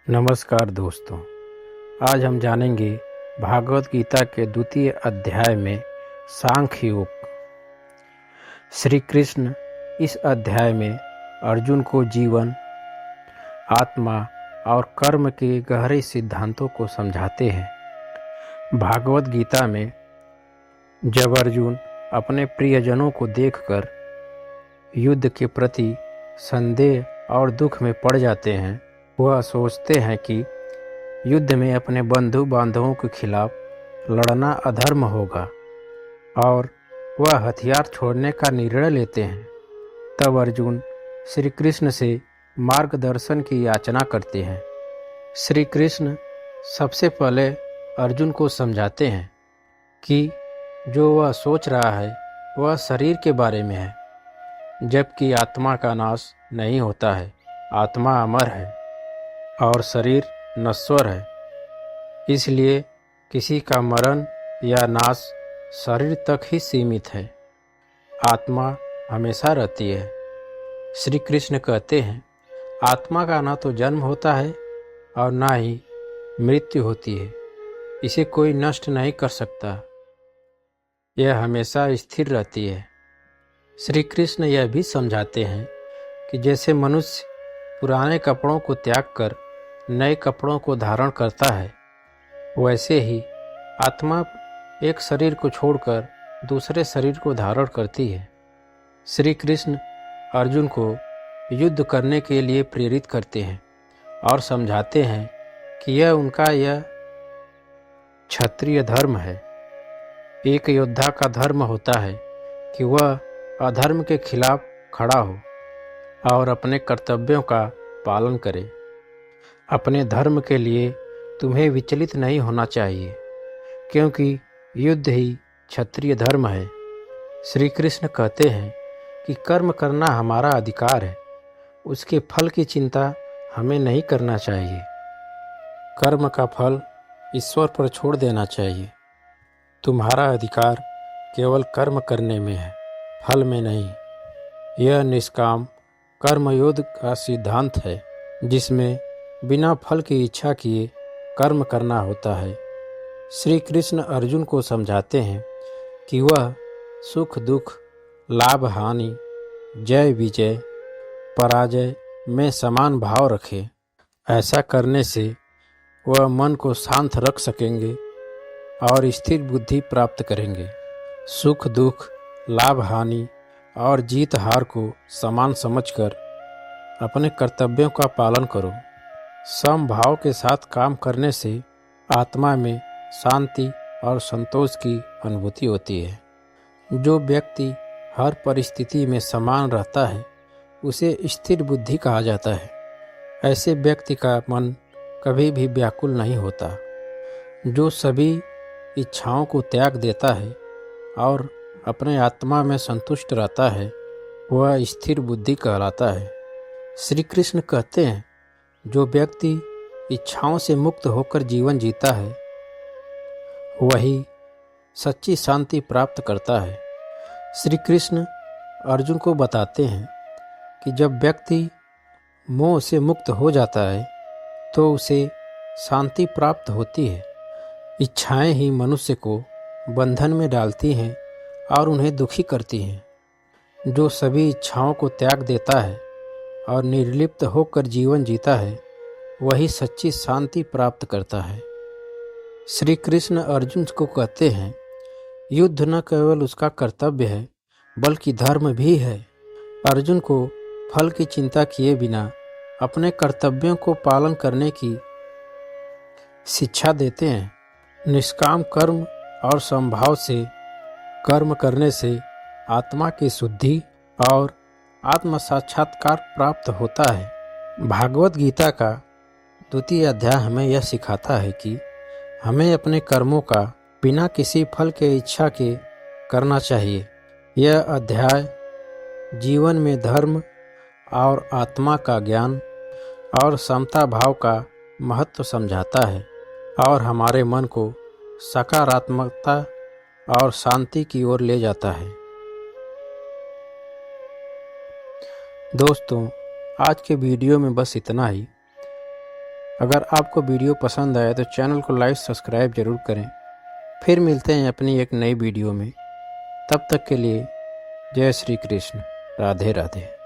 नमस्कार दोस्तों। आज हम जानेंगे भागवत गीता के द्वितीय अध्याय में सांख्य योग। श्री कृष्ण इस अध्याय में अर्जुन को जीवन, आत्मा और कर्म के गहरे सिद्धांतों को समझाते हैं। भागवत गीता में जब अर्जुन अपने प्रियजनों को देखकर युद्ध के प्रति संदेह और दुख में पड़ जाते हैं, वह सोचते हैं कि युद्ध में अपने बंधु बांधवों के खिलाफ लड़ना अधर्म होगा और वह हथियार छोड़ने का निर्णय लेते हैं। तब अर्जुन श्री कृष्ण से मार्गदर्शन की याचना करते हैं। श्री कृष्ण सबसे पहले अर्जुन को समझाते हैं कि जो वह सोच रहा है वह शरीर के बारे में है, जबकि आत्मा का नाश नहीं होता है। आत्मा अमर है और शरीर नश्वर है, इसलिए किसी का मरण या नाश शरीर तक ही सीमित है। आत्मा हमेशा रहती है। श्री कृष्ण कहते हैं, आत्मा का ना तो जन्म होता है और ना ही मृत्यु होती है। इसे कोई नष्ट नहीं कर सकता, यह हमेशा स्थिर रहती है। श्री कृष्ण यह भी समझाते हैं कि जैसे मनुष्य पुराने कपड़ों को त्याग कर नए कपड़ों को धारण करता है, वैसे ही आत्मा एक शरीर को छोड़कर दूसरे शरीर को धारण करती है। श्री कृष्ण अर्जुन को युद्ध करने के लिए प्रेरित करते हैं और समझाते हैं कि यह क्षत्रिय धर्म है। एक योद्धा का धर्म होता है कि वह अधर्म के खिलाफ खड़ा हो और अपने कर्तव्यों का पालन करे। अपने धर्म के लिए तुम्हें विचलित नहीं होना चाहिए, क्योंकि युद्ध ही क्षत्रिय धर्म है। श्री कृष्ण कहते हैं कि कर्म करना हमारा अधिकार है, उसके फल की चिंता हमें नहीं करना चाहिए। कर्म का फल ईश्वर पर छोड़ देना चाहिए। तुम्हारा अधिकार केवल कर्म करने में है, फल में नहीं। यह निष्काम कर्मयोग का सिद्धांत है, जिसमें बिना फल की इच्छा किए कर्म करना होता है। श्री कृष्ण अर्जुन को समझाते हैं कि वह सुख दुख, लाभ हानि, जय विजय, पराजय में समान भाव रखे। ऐसा करने से वह मन को शांत रख सकेंगे और स्थिर बुद्धि प्राप्त करेंगे। सुख दुख, लाभ हानि और जीत हार को समान समझकर अपने कर्तव्यों का पालन करो। समभाव के साथ काम करने से आत्मा में शांति और संतोष की अनुभूति होती है। जो व्यक्ति हर परिस्थिति में समान रहता है, उसे स्थिर बुद्धि कहा जाता है। ऐसे व्यक्ति का मन कभी भी व्याकुल नहीं होता। जो सभी इच्छाओं को त्याग देता है और अपने आत्मा में संतुष्ट रहता है, वह स्थिर बुद्धि कहलाता है। श्री कृष्ण कहते हैं, जो व्यक्ति इच्छाओं से मुक्त होकर जीवन जीता है, वही सच्ची शांति प्राप्त करता है। श्री कृष्ण अर्जुन को बताते हैं कि जब व्यक्ति मोह से मुक्त हो जाता है तो उसे शांति प्राप्त होती है। इच्छाएं ही मनुष्य को बंधन में डालती हैं और उन्हें दुखी करती हैं। जो सभी इच्छाओं को त्याग देता है और निर्लिप्त होकर जीवन जीता है, वही सच्ची शांति प्राप्त करता है। श्री कृष्ण अर्जुन को कहते हैं, युद्ध न केवल उसका कर्तव्य है बल्कि धर्म भी है। अर्जुन को फल की चिंता किए बिना अपने कर्तव्यों को पालन करने की शिक्षा देते हैं। निष्काम कर्म और समभाव से कर्म करने से आत्मा की शुद्धि और आत्म साक्षात्कार प्राप्त होता है। भागवत गीता का द्वितीय अध्याय हमें यह सिखाता है कि हमें अपने कर्मों का बिना किसी फल के इच्छा के करना चाहिए। यह अध्याय जीवन में धर्म और आत्मा का ज्ञान और समता भाव का महत्व समझाता है और हमारे मन को सकारात्मकता और शांति की ओर ले जाता है। दोस्तों, आज के वीडियो में बस इतना ही। अगर आपको वीडियो पसंद आए तो चैनल को लाइक सब्सक्राइब जरूर करें। फिर मिलते हैं अपनी एक नई वीडियो में। तब तक के लिए जय श्री कृष्ण, राधे राधे।